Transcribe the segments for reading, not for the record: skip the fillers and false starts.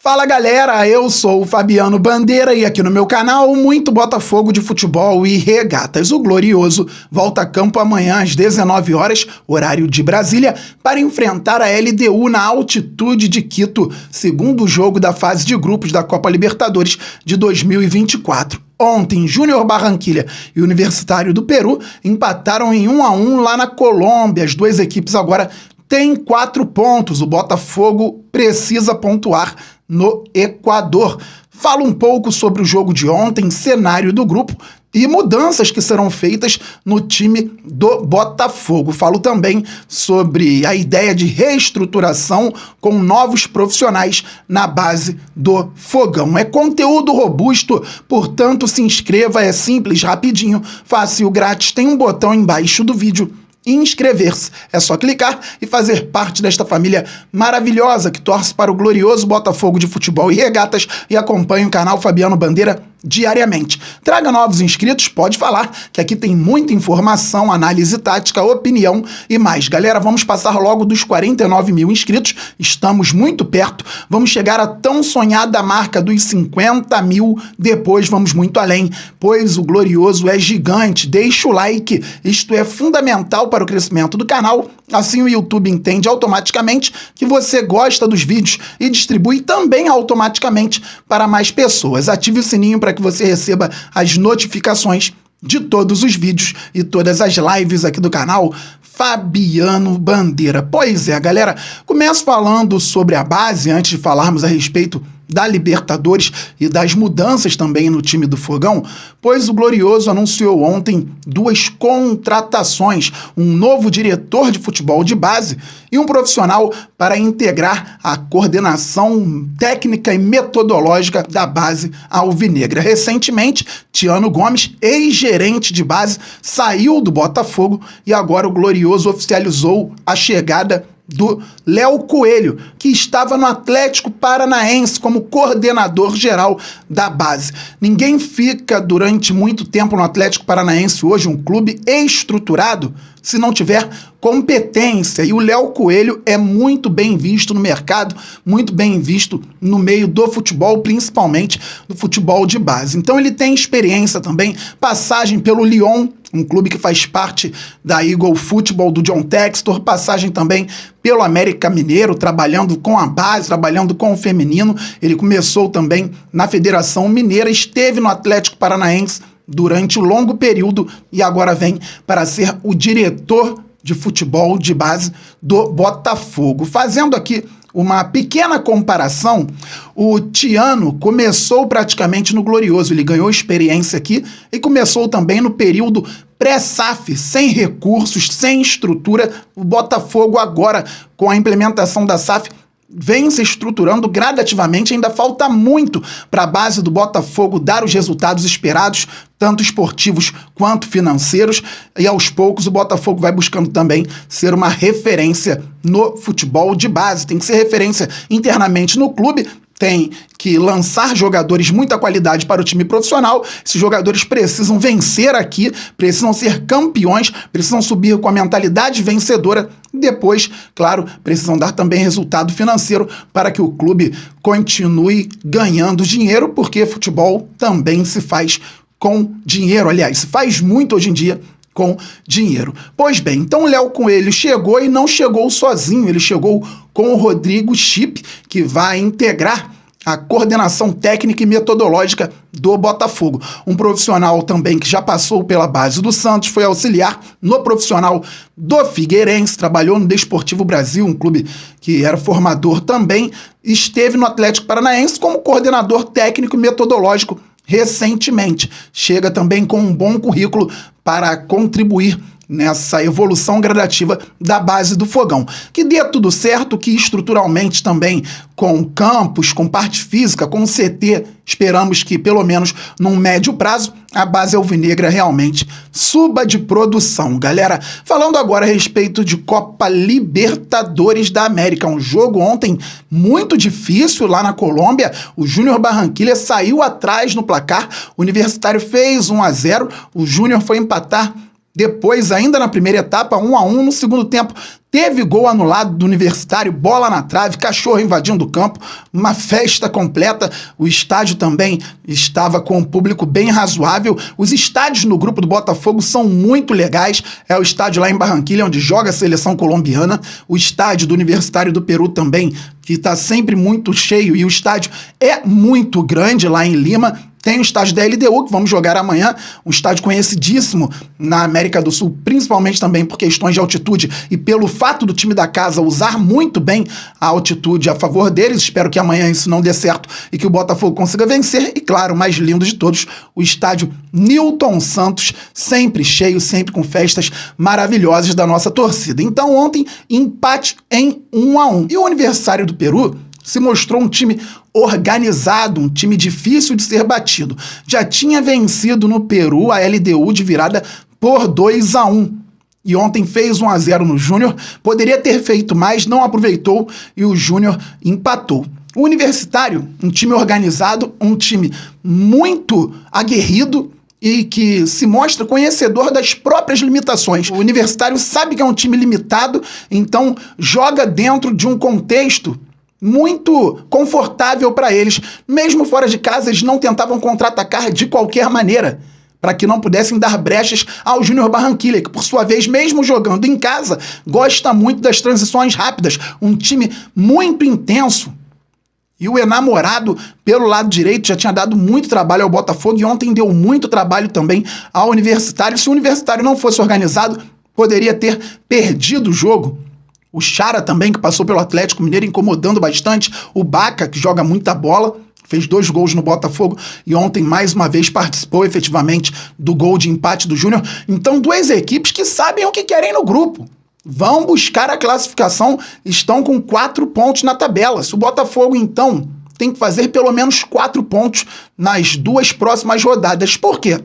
Fala galera, eu sou o Fabiano Bandeira e aqui no meu canal muito Botafogo de futebol e regatas. O Glorioso volta a campo amanhã às 19 horas, horário de Brasília, para enfrentar a LDU na altitude de Quito, segundo jogo da fase de grupos da Copa Libertadores de 2024. Ontem, Júnior Barranquilla e Universitário do Peru empataram em 1-1 lá na Colômbia. As duas equipes agora têm 4 pontos. O Botafogo precisa pontuar no Equador. Falo um pouco sobre o jogo de ontem, cenário do grupo e mudanças que serão feitas no time do Botafogo. Falo também sobre a ideia de reestruturação com novos profissionais na base do Fogão. É conteúdo robusto, portanto se inscreva, é simples, rapidinho, fácil, grátis, tem um botão embaixo do vídeo. Inscrever-se. É só clicar e fazer parte desta família maravilhosa que torce para o glorioso Botafogo de futebol e regatas e acompanha o canal Fabiano Bandeira diariamente. Traga novos inscritos, pode falar, que aqui tem muita informação, análise tática, opinião e mais. Galera, vamos passar logo dos 49 mil inscritos, estamos muito perto, vamos chegar à tão sonhada marca dos 50 mil, depois vamos muito além, pois o Glorioso é gigante. Deixa o like, isto é fundamental para o crescimento do canal, assim o YouTube entende automaticamente que você gosta dos vídeos e distribui também automaticamente para mais pessoas. Ative o sininho para que você receba as notificações de todos os vídeos e todas as lives aqui do canal Fabiano Bandeira. Pois é, galera, começo falando sobre a base, antes de falarmos a respeito da Libertadores e das mudanças também no time do Fogão, pois o Glorioso anunciou ontem 2 contratações, um novo diretor de futebol de base e um profissional para integrar a coordenação técnica e metodológica da base alvinegra. Recentemente, Tiano Gomes, ex-gerente de base, saiu do Botafogo e agora o Glorioso oficializou a chegada do Léo Coelho, que estava no Atlético Paranaense como coordenador geral da base. Ninguém fica durante muito tempo no Atlético Paranaense hoje, um clube estruturado, se não tiver competência. E o Léo Coelho é muito bem visto no mercado, muito bem visto no meio do futebol, principalmente do futebol de base. Então ele tem experiência também, passagem pelo Lyon, um clube que faz parte da Eagle Futebol do John Textor, passagem também pelo América Mineiro, trabalhando com a base, trabalhando com o feminino. Ele começou também na Federação Mineira, esteve no Atlético Paranaense durante um longo período e agora vem para ser o diretor de futebol de base do Botafogo. Fazendo aqui uma pequena comparação, o Tiano começou praticamente no Glorioso, ele ganhou experiência aqui e começou também no período pré-SAF, sem recursos, sem estrutura. O Botafogo agora, com a implementação da SAF, vem se estruturando gradativamente, ainda falta muito para a base do Botafogo dar os resultados esperados, tanto esportivos quanto financeiros, e aos poucos o Botafogo vai buscando também ser uma referência no futebol de base, tem que ser referência internamente no clube, tem que lançar jogadores de muita qualidade para o time profissional. Esses jogadores precisam vencer aqui, precisam ser campeões, precisam subir com a mentalidade vencedora e depois, claro, precisam dar também resultado financeiro para que o clube continue ganhando dinheiro, porque futebol também se faz com dinheiro, aliás, se faz muito hoje em dia com dinheiro. Pois bem, então o Léo Coelho chegou e não chegou sozinho, ele chegou com o Rodrigo Chip, que vai integrar a coordenação técnica e metodológica do Botafogo. Um profissional também que já passou pela base do Santos, foi auxiliar no profissional do Figueirense, trabalhou no Desportivo Brasil, um clube que era formador também, esteve no Atlético Paranaense como coordenador técnico e metodológico recentemente. Chega também com um bom currículo para contribuir nessa evolução gradativa da base do Fogão. Que dê tudo certo, que estruturalmente também com campos, com parte física, com CT, esperamos que pelo menos num médio prazo a base alvinegra realmente suba de produção. Galera, falando agora a respeito de Copa Libertadores da América, um jogo ontem muito difícil lá na Colômbia, o Júnior Barranquilla saiu atrás no placar, o Universitário fez 1-0, o Júnior foi empatar Depois, ainda na primeira etapa, 1-1 no segundo tempo. Teve gol anulado do Universitário, bola na trave, cachorro invadindo o campo, uma festa completa. O estádio também estava com um público bem razoável. Os estádios no grupo do Botafogo são muito legais. É o estádio lá em Barranquilla, onde joga a seleção colombiana. O estádio do Universitário do Peru também, que está sempre muito cheio. E o estádio é muito grande lá em Lima. Tem o estádio da LDU, que vamos jogar amanhã, um estádio conhecidíssimo na América do Sul, principalmente também por questões de altitude e pelo fato do time da casa usar muito bem a altitude a favor deles. Espero que amanhã isso não dê certo e que o Botafogo consiga vencer. E claro, o mais lindo de todos, o estádio Newton Santos, sempre cheio, sempre com festas maravilhosas da nossa torcida. Então ontem, empate em 1-1. E o Universitário do Peru se mostrou um time organizado, um time difícil de ser batido. Já tinha vencido no Peru a LDU de virada por 2-1. E ontem fez 1-0 no Júnior, poderia ter feito mais, não aproveitou e o Júnior empatou. O Universitário, um time organizado, um time muito aguerrido e que se mostra conhecedor das próprias limitações. O Universitário sabe que é um time limitado, então joga dentro de um contexto muito confortável para eles. Mesmo fora de casa, eles não tentavam contra-atacar de qualquer maneira, para que não pudessem dar brechas ao Júnior Barranquilla, que por sua vez, mesmo jogando em casa, gosta muito das transições rápidas, um time muito intenso. E o Enamorado, pelo lado direito, já tinha dado muito trabalho ao Botafogo e ontem deu muito trabalho também ao Universitário. Se o Universitário não fosse organizado, poderia ter perdido o jogo. O Chara também, que passou pelo Atlético Mineiro, incomodando bastante. O Baca, que joga muita bola, fez 2 gols no Botafogo e ontem, mais uma vez, participou efetivamente do gol de empate do Júnior. Então, 2 equipes que sabem o que querem no grupo. Vão buscar a classificação, estão com 4 pontos na tabela. Se o Botafogo, então, tem que fazer pelo menos 4 pontos nas 2 próximas rodadas. Por quê?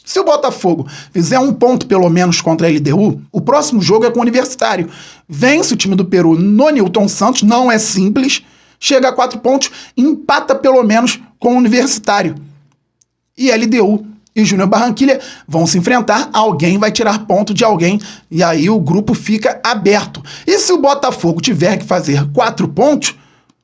Se o Botafogo fizer 1 ponto pelo menos contra a LDU, o próximo jogo é com o Universitário. Vence o time do Peru no Newton Santos, não é simples, chega a 4 pontos, empata pelo menos com o Universitário. E LDU e Júnior Barranquilla vão se enfrentar, alguém vai tirar ponto de alguém e aí o grupo fica aberto. E se o Botafogo tiver que fazer 4 pontos,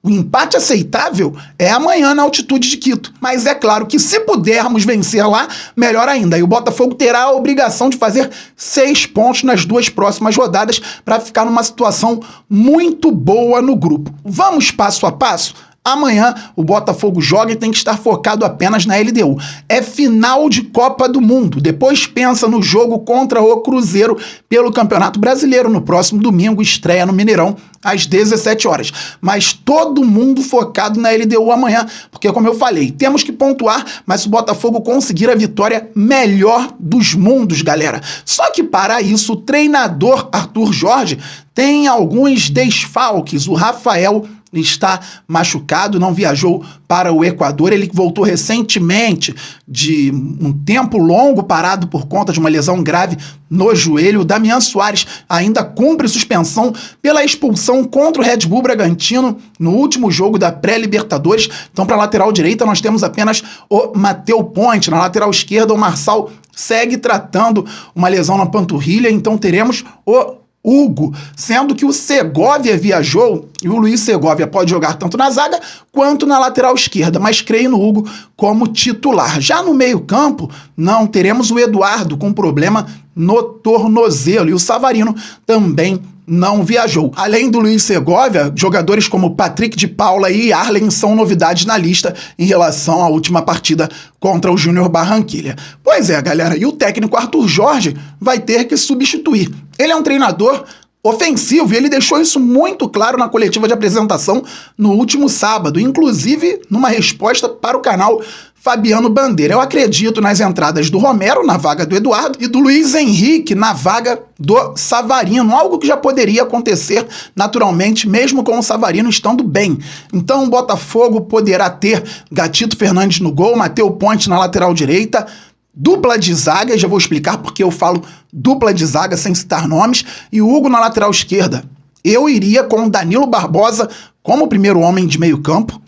o empate aceitável é amanhã na altitude de Quito. Mas é claro que se pudermos vencer lá, melhor ainda. E o Botafogo terá a obrigação de fazer 6 pontos nas 2 próximas rodadas para ficar numa situação muito boa no grupo. Vamos passo a passo? Amanhã o Botafogo joga e tem que estar focado apenas na LDU. É final de Copa do Mundo. Depois pensa no jogo contra o Cruzeiro pelo Campeonato Brasileiro. No próximo domingo, estreia no Mineirão às 17 horas. Mas todo mundo focado na LDU amanhã, porque como eu falei, temos que pontuar, mas se o Botafogo conseguir a vitória, melhor dos mundos, galera. Só que para isso, o treinador Arthur Jorge tem alguns desfalques. O Rafael está machucado, não viajou para o Equador, ele voltou recentemente de um tempo longo parado por conta de uma lesão grave no joelho. O Damian Soares ainda cumpre suspensão pela expulsão contra o Red Bull Bragantino no último jogo da pré-Libertadores. Então, para a lateral direita, nós temos apenas o Matheus Ponte. Na lateral esquerda, o Marçal segue tratando uma lesão na panturrilha, então teremos o Hugo, sendo que o Segovia viajou e o Luiz Segovia pode jogar tanto na zaga quanto na lateral esquerda, mas creio no Hugo como titular. Já no meio-campo, não teremos o Eduardo com problema no tornozelo e o Savarino também não viajou. Além do Luiz Segovia, jogadores como Patrick de Paula e Arlen são novidades na lista em relação à última partida contra o Júnior Barranquilla. Pois é, galera, e o técnico Arthur Jorge vai ter que substituir. Ele é um treinador ofensivo e ele deixou isso muito claro na coletiva de apresentação no último sábado, inclusive numa resposta para o canal Fabiano Bandeira. Eu acredito nas entradas do Romero na vaga do Eduardo e do Luiz Henrique na vaga do Savarino, algo que já poderia acontecer naturalmente, mesmo com o Savarino estando bem. Então o Botafogo poderá ter Gatito Fernandes no gol, Matheus Ponte na lateral direita, dupla de zaga, já vou explicar porque eu falo dupla de zaga sem citar nomes, e o Hugo na lateral esquerda. Eu iria com o Danilo Barbosa como primeiro homem de meio campo.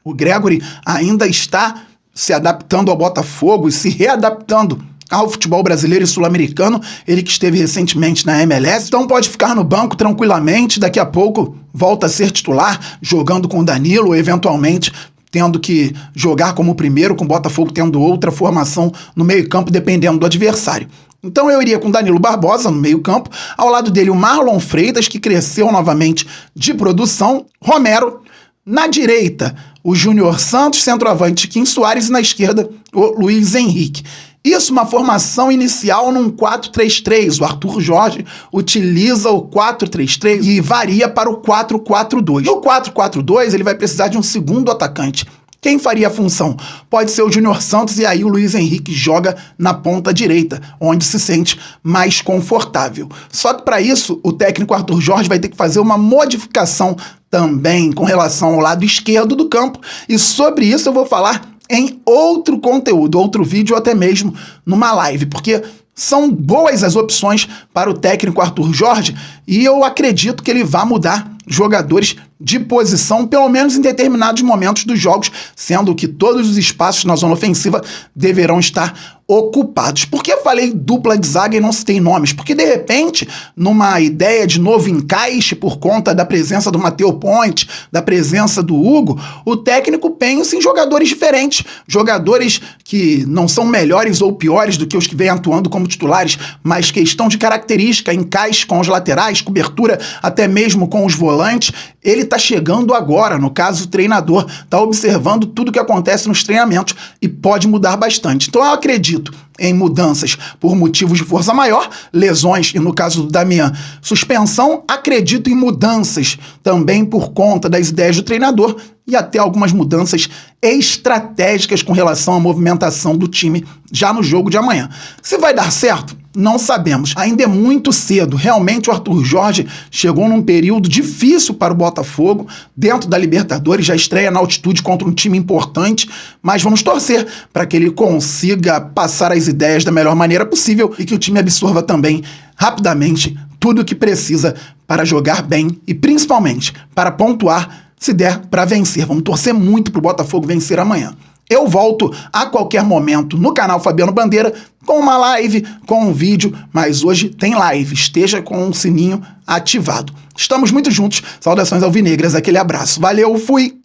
O Gregory ainda está se adaptando ao Botafogo e se readaptando ao futebol brasileiro e sul-americano, ele que esteve recentemente na MLS, então pode ficar no banco tranquilamente, daqui a pouco volta a ser titular, jogando com o Danilo, ou eventualmente tendo que jogar como primeiro, com o Botafogo tendo outra formação no meio-campo, dependendo do adversário. Então eu iria com Danilo Barbosa no meio-campo, ao lado dele o Marlon Freitas, que cresceu novamente de produção, Romero, na direita o Júnior Santos, centroavante Kim Soares, e na esquerda o Luiz Henrique. Isso, uma formação inicial num 4-3-3. O Arthur Jorge utiliza o 4-3-3 e varia para o 4-4-2. No 4-4-2, ele vai precisar de um segundo atacante. Quem faria a função? Pode ser o Júnior Santos, e aí o Luiz Henrique joga na ponta direita, onde se sente mais confortável. Só que para isso, o técnico Arthur Jorge vai ter que fazer uma modificação também com relação ao lado esquerdo do campo, e sobre isso eu vou falar em outro conteúdo, outro vídeo, ou até mesmo numa live, porque são boas as opções para o técnico Arthur Jorge, e eu acredito que ele vai mudar jogadores de posição, pelo menos em determinados momentos dos jogos, sendo que todos os espaços na zona ofensiva deverão estar ocupados. Por que eu falei dupla de zaga e não citei nomes? Porque, de repente, numa ideia de novo encaixe por conta da presença do Matheus Ponte, da presença do Hugo, o técnico pensa em jogadores diferentes, jogadores que não são melhores ou piores do que os que vêm atuando como titulares, mas questão de característica, encaixe com os laterais, cobertura até mesmo com os volantes. Ele está chegando agora, no caso o treinador está observando tudo o que acontece nos treinamentos e pode mudar bastante. Então eu acredito em mudanças por motivos de força maior, lesões e, no caso do Damian, suspensão. Acredito em mudanças também por conta das ideias do treinador e até algumas mudanças estratégicas com relação à movimentação do time já no jogo de amanhã. Se vai dar certo, não sabemos. Ainda é muito cedo. Realmente o Arthur Jorge chegou num período difícil para o Botafogo, dentro da Libertadores, já estreia na altitude contra um time importante, mas vamos torcer para que ele consiga passar as ideias da melhor maneira possível e que o time absorva também rapidamente tudo o que precisa para jogar bem e principalmente para pontuar, se der para vencer. Vamos torcer muito para o Botafogo vencer amanhã. Eu volto a qualquer momento no canal Fabiano Bandeira com uma live, com um vídeo, mas hoje tem live. Esteja com o sininho ativado. Estamos muito juntos. Saudações alvinegras, aquele abraço. Valeu, fui!